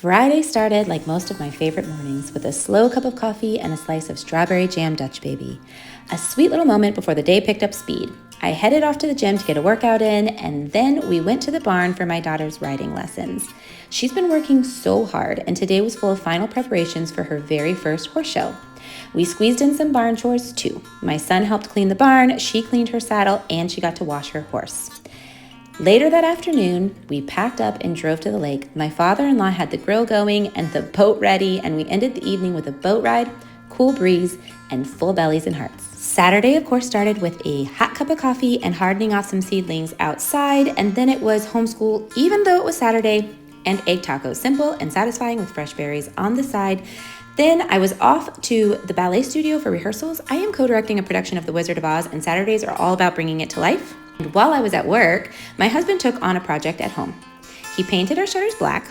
Friday started like most of my favorite mornings with a slow cup of coffee and a slice of strawberry jam Dutch baby. A sweet little moment before the day picked up speed. I headed off to the gym to get a workout in, and then we went to the barn for my daughter's riding lessons. She's been working so hard, and today was full of final preparations for her very first horse show. We squeezed in some barn chores too. My son helped clean the barn, she cleaned her saddle, and she got to wash her horse. Later that afternoon, we packed up and drove to the lake. My father-in-law had the grill going and the boat ready, and we ended the evening with a boat ride, cool breeze, and full bellies and hearts. Saturday, of course, started with a hot cup of coffee and hardening off some seedlings outside, and then it was homeschool, even though it was Saturday, and egg tacos, simple and satisfying with fresh berries on the side. Then I was off to the ballet studio for rehearsals. I am co-directing a production of The Wizard of Oz, and Saturdays are all about bringing it to life. And while I was at work, my husband took on a project at home. He painted our shutters black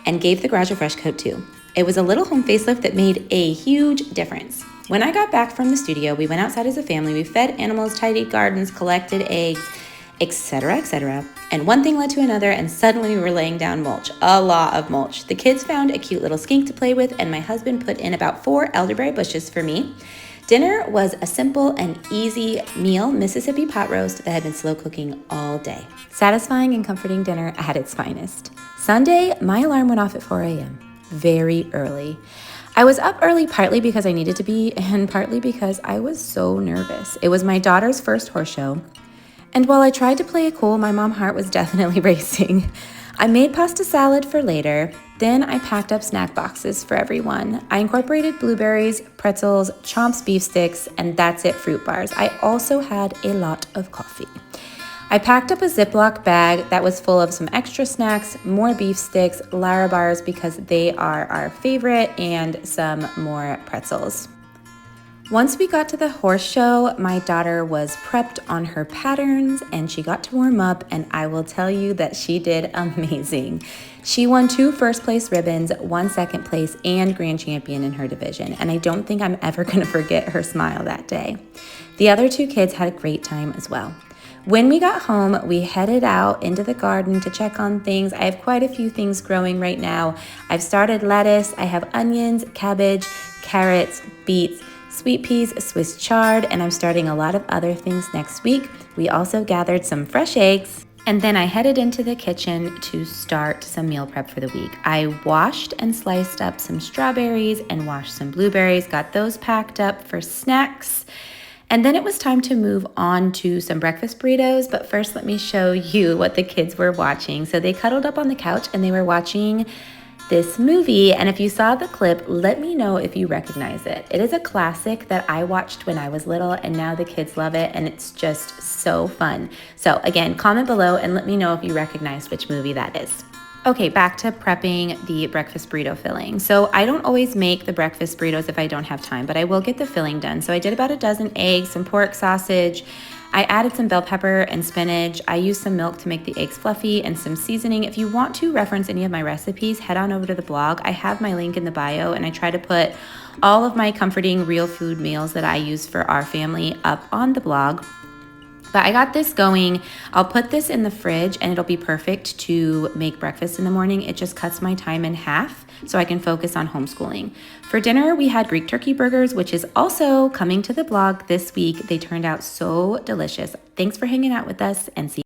and gave the garage a fresh coat too. It was a little home facelift that made a huge difference. When I got back from the studio, we went outside as a family. We fed animals, tidied gardens, collected eggs, etc., etc. And one thing led to another, and suddenly we were laying down mulch, a lot of mulch. The kids found a cute little skink to play with, and my husband put in about 4 elderberry bushes for me. Dinner was a simple and easy meal, Mississippi pot roast that had been slow cooking all day. Satisfying and comforting dinner at its finest. Sunday, my alarm went off at 4 a.m., very early. I was up early partly because I needed to be, and partly because I was so nervous. It was my daughter's first horse show, and while I tried to play it cool, my mom heart was definitely racing. I made pasta salad for later. Then I packed up snack boxes for everyone. I incorporated blueberries, pretzels, Chomps beef sticks, and that's it, fruit bars. I also had a lot of coffee. I packed up a Ziploc bag that was full of some extra snacks, more beef sticks, Lara bars because they are our favorite, and some more pretzels. Once we got to the horse show, my daughter was prepped on her patterns and she got to warm up, and I will tell you that she did amazing. She won 2 first place ribbons, 1 second place, and grand champion in her division, and I don't think I'm ever gonna forget her smile that day. The other 2 kids had a great time as well. When we got home, we headed out into the garden to check on things. I have quite a few things growing right now. I've started lettuce, I have onions, cabbage, carrots, beets, sweet peas, Swiss chard, and I'm starting a lot of other things next week. We also gathered some fresh eggs, and then I headed into the kitchen to start some meal prep for the week. I washed and sliced up some strawberries and washed some blueberries, got those packed up for snacks. And then it was time to move on to some breakfast burritos, but first let me show you what the kids were watching. So they cuddled up on the couch and they were watching this movie, and if you saw the clip, let me know if you recognize it. It is a classic that I watched when I was little, and now the kids love it, and it's just so fun. So again, comment below and let me know if you recognize which movie that is. Okay, back to prepping the breakfast burrito filling. So I don't always make the breakfast burritos if I don't have time, but I will get the filling done. So I did about a dozen eggs, some pork sausage. I added some bell pepper and spinach. I used some milk to make the eggs fluffy and some seasoning. If you want to reference any of my recipes, head on over to the blog. I have my link in the bio, and I try to put all of my comforting real food meals that I use for our family up on the blog. But I got this going. I'll put this in the fridge and it'll be perfect to make breakfast in the morning. It just cuts my time in half so I can focus on homeschooling. For dinner, we had Greek turkey burgers, which is also coming to the blog this week. They turned out so delicious. Thanks for hanging out with us, and see you.